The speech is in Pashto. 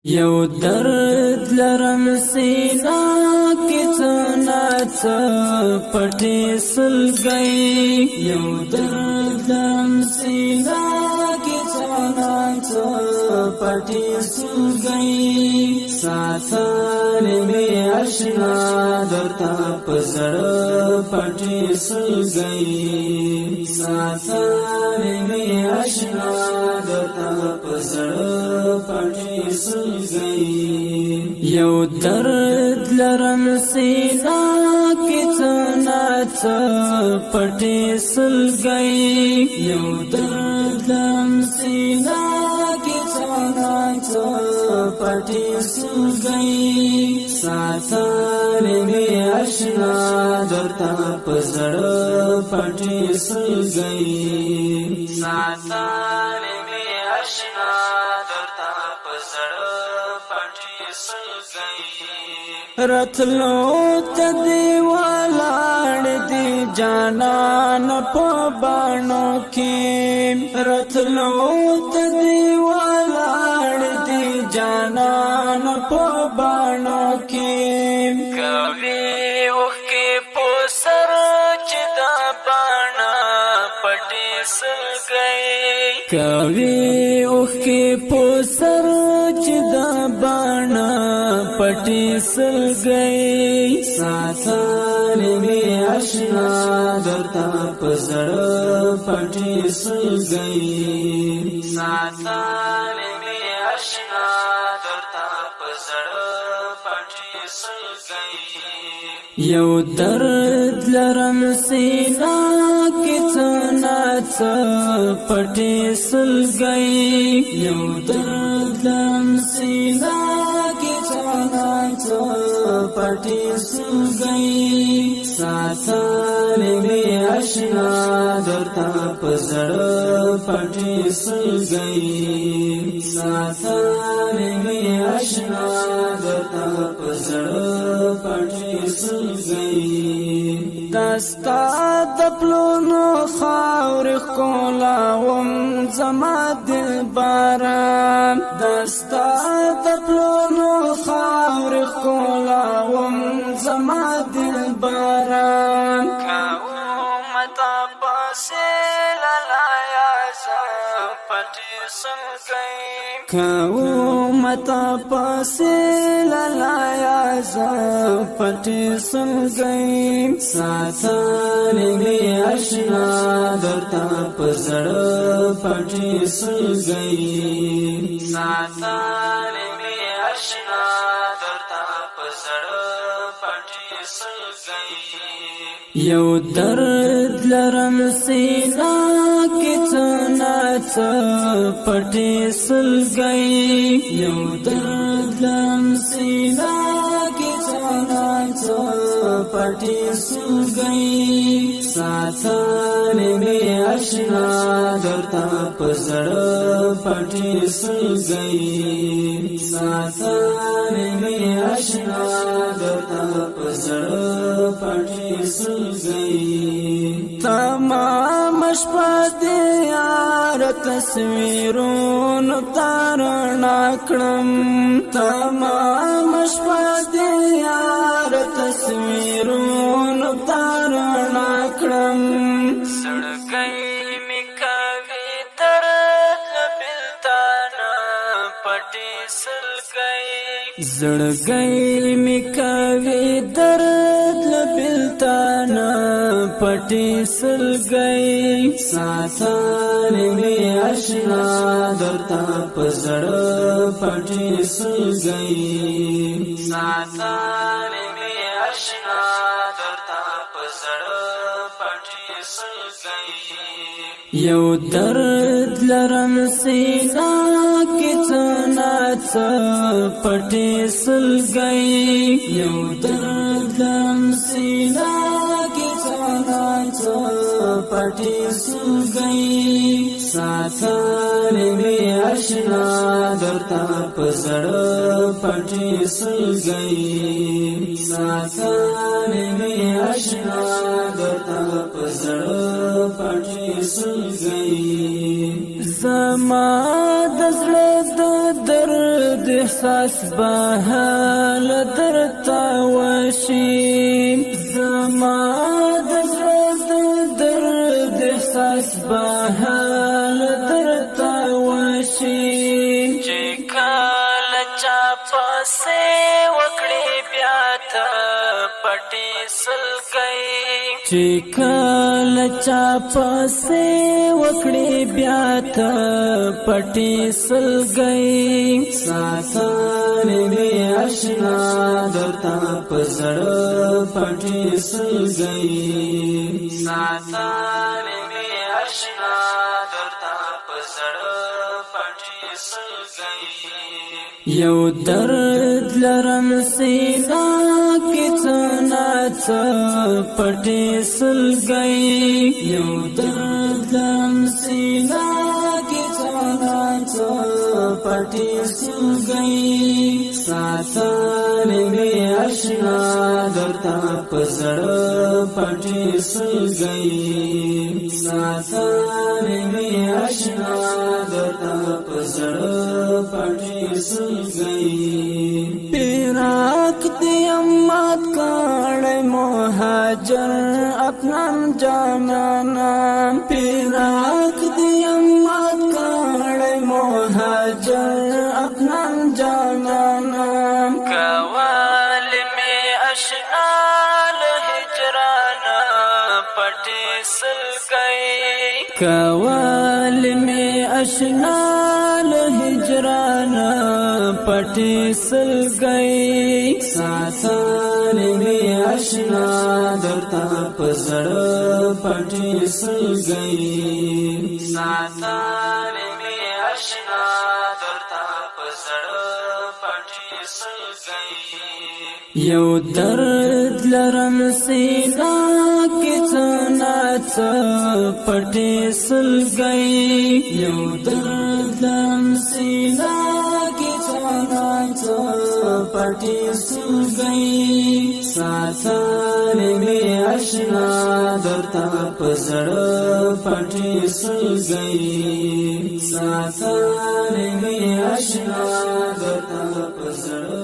یو درد لرم سینا کی څنګه پټې سلګي یو درد لرم سینا کی څنګه پټې سلګي ساتل می آشنا درته پزړ پټې سلګي ساتل می آشنا درته پزړ پټې سلګي یو درد لرم سینا کی څنګه پټې سلګي یو درد لرم سینا کی څنګه پټې سلګي ساتل می آشنا درته پزړ پټې سلګي ساتل می آشنا درته پزړ رتلو تدی ولاړ دی جانان په باڼو کې رتلو تدی ولاړ دی جانان په باڼو کې کوي وکي په سر چې دا باڼه پټې سلګي کوي وکي په سر چې دا باڼه پټې سلګي ساتل می آشنا درته پزړ پټې سلګي ساتل می آشنا درته پزړ پټې سلګي یو درد لرم سینا کی څنګه پټې سلګي یو درد لرم سینا پټې سلګي ساتل می آشنا درته پزړ پټې سلګي ساتل می آشنا درته پزړ پټې سلګي دستا د پلونو خاور کولا وم زما دل باران دستا د پلونو خاور کولا وم زما دل باران کاو متا پاسه لایا پټې سلګي کاو متا پاسه لایا پټې سلګي ساتل می آشنا درته پزړ پټې سلګي ساتل می آشنا درته پزړ پټې سلګي یو درد لرم سینا کی څنګه پټې سلګي یو درد لرم سینا کی څنګه پټې سلګي ساتل می آشنا درته پزړ پټې سلګي ساتل می آشنا درته پزړ پټې سلګي تمام شپه دې یار تصویرونو تارنا کړم تمام شپه دې یار تصویرونو تارنا کړم سړګي می کوي درد بلتانا پټې سلګي زړګي می کوي درد بلتانا پټې سلګي ساتل می آشنا درته پزړ پټې سلګي ساتل می آشنا درته پزړ پټې سلګي یو درد لرم سینا کی څنګه پټې سلګي یو درد لرم سینا کی څنګه پټې سلګي ساتل می آشنا درته پزړ پټې سلګي ساتل می آشنا درته پزړ پټې سلګي زما د زړه د درد احساس بهال درتا وشي زما د زړه د درد احساس بهال درتا وشي چې کله چا پسې وکړې بیا ته پټې سلګۍ چې کله چا پسې وکړې بیا ته پټې سلګۍ ساتلې مې آشنا درته په زړه پټې سلګۍ ساتلې مې آشنا درته په زړه پټې سلګۍ یو درد لرم سینا کې څه پټې سلګۍ یو درد لرم سینا کې څه پټې سلګۍ ساتلې مې آشنا درته په زړه پټې سلګۍ ساتلې مې آشنا درته په زړه پټې سلګۍ پیراک دې امات کړې مهاجر اپنا جانانا پیراک دې امات کړې مهاجر اپنا جانانا کوال میں اشنا لهجرانا پټې سلګۍ کوال میں اشنا لهجرانا پټې سلګۍ ساتلې مې آشنا درته په زړه پټې سلګۍ ساتلې مې آشنا درته په زړه پټې سلګۍ یو درد لرم سینا کې څه پټې سلګۍ یو درد لرم سینا کې څه پټې سلګۍ ساتلې مې آشنا درته په زړه پټې سلګۍ ساتلې مې آشنا درته په زړه